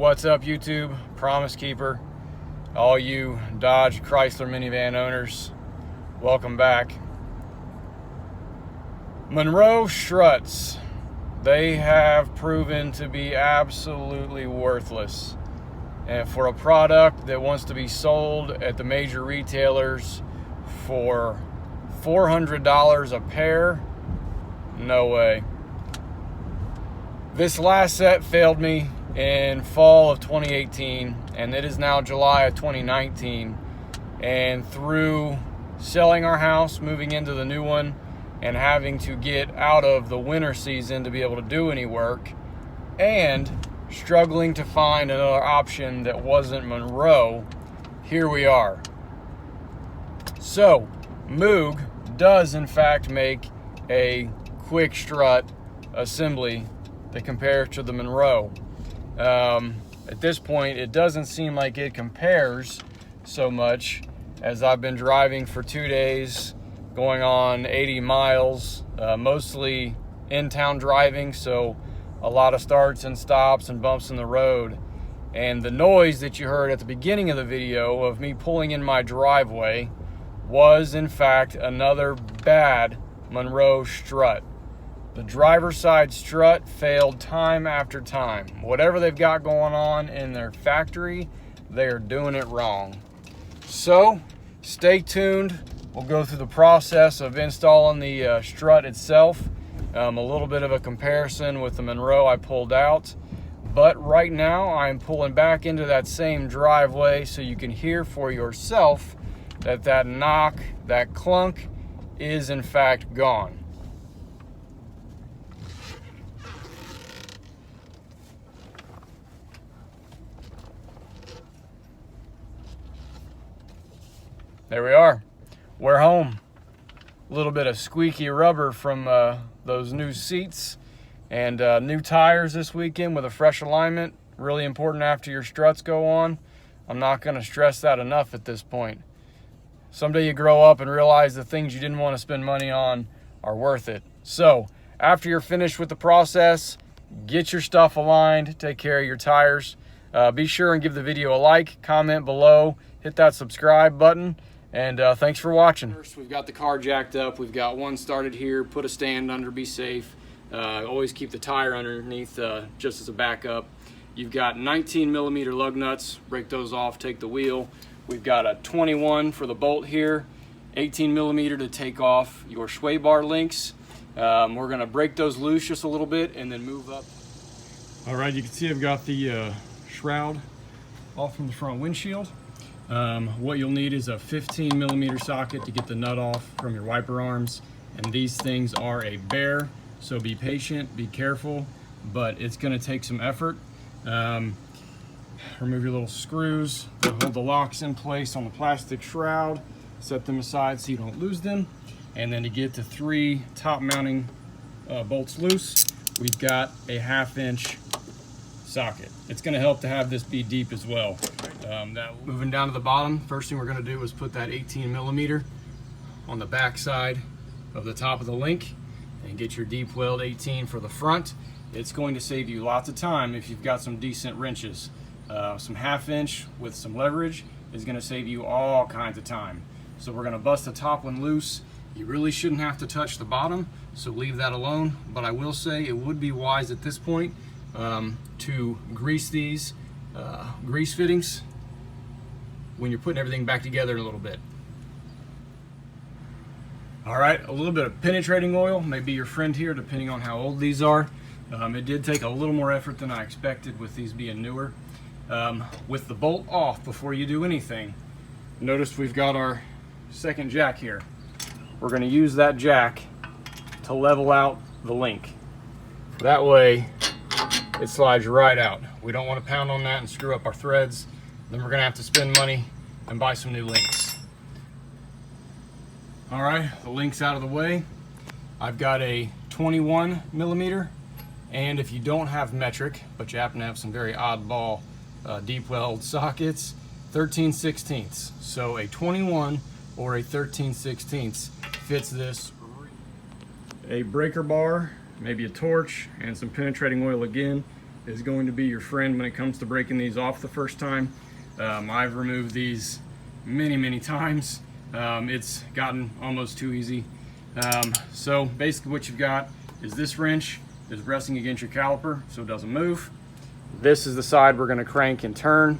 What's up, YouTube? Promise Keeper, all you Dodge Chrysler minivan owners, welcome back. Monroe Struts, they have proven to be absolutely worthless. And for a product that wants to be sold at the major retailers for $400 a pair, no way. This last set failed me in fall of 2018, and it is now July of 2019. And through selling our house, moving into the new one, and having to get out of the winter season to be able to do any work, and struggling to find another option that wasn't Monroe, here we are. So, Moog does in fact make a quick strut assembly that compares to the Monroe. At this point, it doesn't seem like it compares so much, as I've been driving for 2 days, going on 80 miles, mostly in-town driving, so a lot of starts and stops and bumps in the road. And the noise that you heard at the beginning of the video of me pulling in my driveway was in fact another bad Monroe strut. The driver's side strut failed time after time. Whatever they've got going on in their factory, they are doing it wrong. So stay tuned. We'll go through the process of installing the strut itself. A little bit of a comparison with the Monroe I pulled out. But right now I'm pulling back into that same driveway so you can hear for yourself that that knock, that clunk is in fact gone. There we are. We're home. A little bit of squeaky rubber from those new seats, and new tires this weekend with a fresh alignment. Really important after your struts go on. I'm not going to stress that enough at this point. Someday you grow up and realize the things you didn't want to spend money on are worth it. So after you're finished with the process, get your stuff aligned, take care of your tires. Be sure and give the video a like, comment below, hit that subscribe button. And thanks for watching. First, we've got the car jacked up. We've got one started here. Put a stand under, be safe. Always keep the tire underneath just as a backup. You've got 19 millimeter lug nuts. Break those off, take the wheel. We've got a 21 for the bolt here. 18 millimeter to take off your sway bar links. We're gonna break those loose just a little bit and then move up. All right, you can see I've got the shroud off from the front windshield. What you'll need is a 15 millimeter socket to get the nut off from your wiper arms, and these things are a bear, so be patient, be careful, but it's going to take some effort. Remove your little screws that hold the locks in place on the plastic shroud, set them aside so you don't lose them, and then to get the 3 top mounting bolts loose, we've got a 1/2 inch socket. It's going to help to have this be deep as well. Moving down to the bottom, first thing we're going to do is put that 18 millimeter on the back side of the top of the link and get your deep weld 18 for the front. It's going to save you lots of time if you've got some decent wrenches. Some 1/2 inch with some leverage is going to save you all kinds of time. So we're going to bust the top one loose. You really shouldn't have to touch the bottom, so leave that alone. But I will say it would be wise at this point to grease these grease fittings when you're putting everything back together a little bit. All right, a little bit of penetrating oil may be your friend here depending on how old these are. It did take a little more effort than I expected with these being newer. With the bolt off before you do anything, notice we've got our second jack here. We're going to use that jack to level out the link. That way it slides right out. We don't want to pound on that and screw up our threads. Then we're going to have to spend money and buy some new links. All right, the link's out of the way. I've got a 21 millimeter, and if you don't have metric, but you happen to have some very oddball deep weld sockets, 13/16. So a 21 or a 13/16 fits this. A breaker bar, maybe a torch, and some penetrating oil again is going to be your friend when it comes to breaking these off the first time. I've removed these many times. It's gotten almost too easy. So basically what you've got is this wrench is resting against your caliper so it doesn't move. This is the side we're going to crank and turn.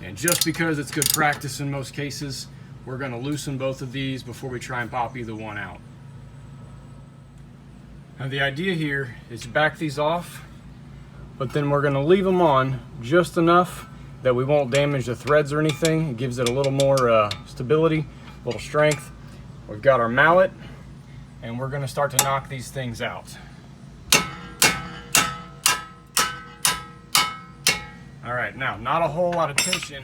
And just because it's good practice in most cases, we're going to loosen both of these before we try and pop either one out. Now the idea here is to back these off, but then we're going to leave them on just enough that we won't damage the threads or anything. It gives it a little more stability, a little strength. We've got our mallet, and we're going to start to knock these things out. All right, now not a whole lot of tension.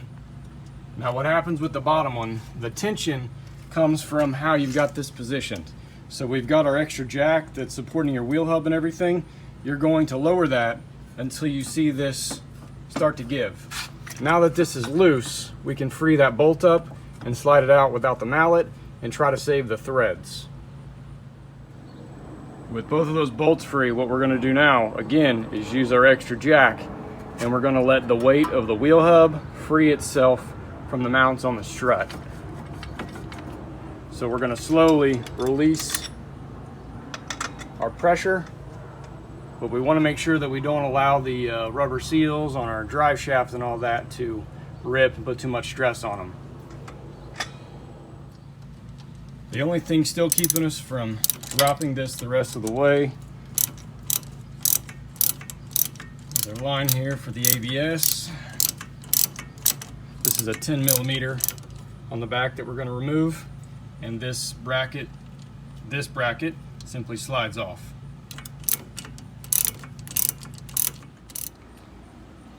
Now what happens with the bottom one, the tension comes from how you've got this positioned. So we've got our extra jack that's supporting your wheel hub and everything. You're going to lower that until you see this start to give. Now that this is loose, we can free that bolt up and slide it out without the mallet and try to save the threads. With both of those bolts free, what we're going to do now, again, is use our extra jack, and we're going to let the weight of the wheel hub free itself from the mounts on the strut. So we're going to slowly release our pressure, but we want to make sure that we don't allow the rubber seals on our drive shaft and all that to rip and put too much stress on them. The only thing still keeping us from dropping this the rest of the way is our line here for the ABS. This is a 10 millimeter on the back that we're going to remove, and this bracket simply slides off.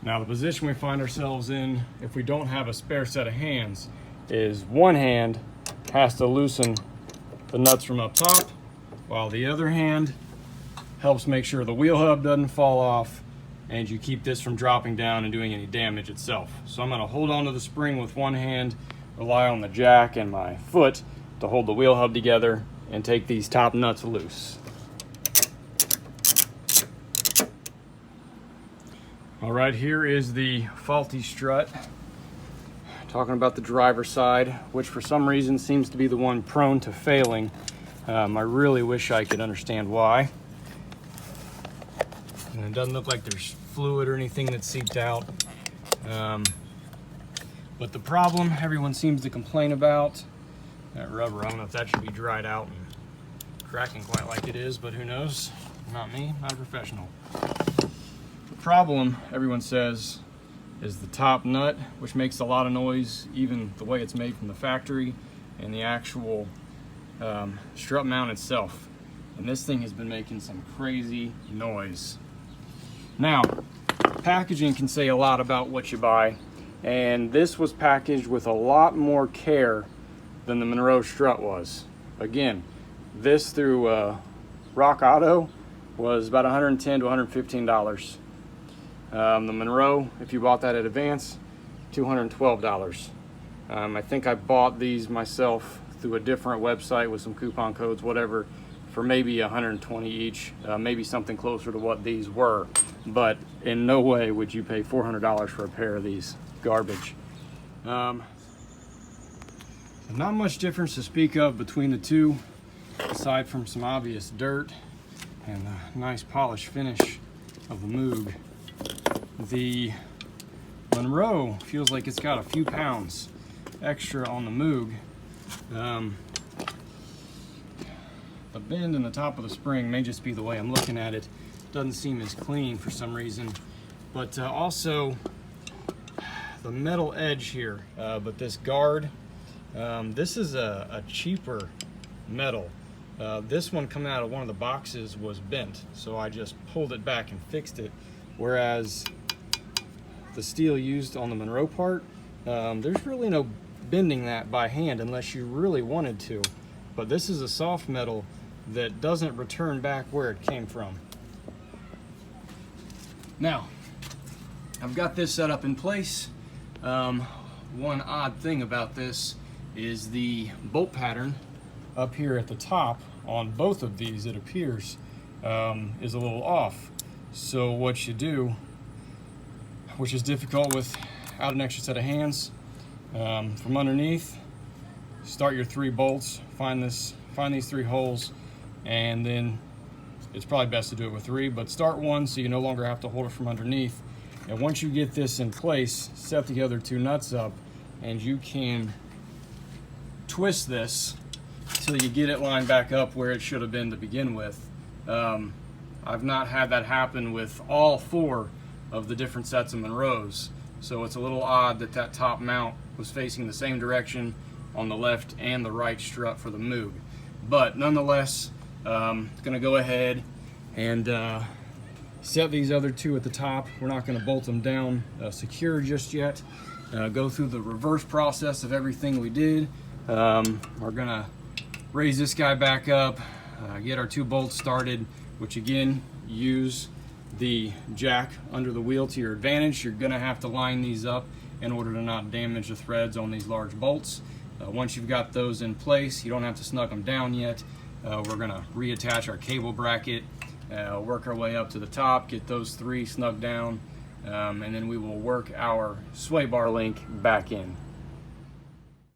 Now the position we find ourselves in, if we don't have a spare set of hands, is one hand has to loosen the nuts from up top, while the other hand helps make sure the wheel hub doesn't fall off and you keep this from dropping down and doing any damage itself. So I'm going to hold on to the spring with one hand, rely on the jack and my foot to hold the wheel hub together and take these top nuts loose. All right, here is the faulty strut. Talking about the driver's side, which for some reason seems to be the one prone to failing. I really wish I could understand why. And it doesn't look like there's fluid or anything that's seeped out. But the problem everyone seems to complain about, that rubber, I don't know if that should be dried out and cracking quite like it is, but who knows? Not me, not a professional. The problem, everyone says, is the top nut, which makes a lot of noise, even the way it's made from the factory, and the actual strut mount itself. And this thing has been making some crazy noise. Now, packaging can say a lot about what you buy, and this was packaged with a lot more care than the Monroe strut was. Again, this through Rock Auto was about $110 to $115. The Monroe, if you bought that at advance, $212. I think I bought these myself through a different website with some coupon codes, whatever, for maybe $120 each, maybe something closer to what these were. But in no way would you pay $400 for a pair of these garbage. Not much difference to speak of between the two, aside from some obvious dirt and the nice polished finish of the Moog. The Monroe feels like it's got a few pounds extra on the Moog. The bend in the top of the spring may just be the way I'm looking at it. Doesn't seem as clean for some reason. But also the metal edge here, but this guard, this is a cheaper metal. This one coming out of one of the boxes was bent, so I just pulled it back and fixed it. Whereas the steel used on the Monroe part, there's really no bending that by hand unless you really wanted to. But this is a soft metal that doesn't return back where it came from. Now, I've got this set up in place. One odd thing about this is the bolt pattern up here at the top on both of these, it appears, is a little off. So what you do, which is difficult without an extra set of hands, from underneath, start your 3 bolts, find these 3 holes, and then it's probably best to do it with 3, but start 1 so you no longer have to hold it from underneath. And once you get this in place, set the other 2 nuts up, and you can twist this till you get it lined back up where it should have been to begin with. I've not had that happen with all 4 of the different sets of Monroes, so it's a little odd that that top mount was facing the same direction on the left and the right strut for the Moog. But nonetheless, going to go ahead and set these other 2 at the top. We're not going to bolt them down secure just yet. Go through the reverse process of everything we did. We're going to raise this guy back up, get our 2 bolts started, which again, use the jack under the wheel to your advantage. You're going to have to line these up in order to not damage the threads on these large bolts. Once you've got those in place, you don't have to snug them down yet. We're going to reattach our cable bracket, work our way up to the top, get those 3 snugged down, and then we will work our sway bar link back in.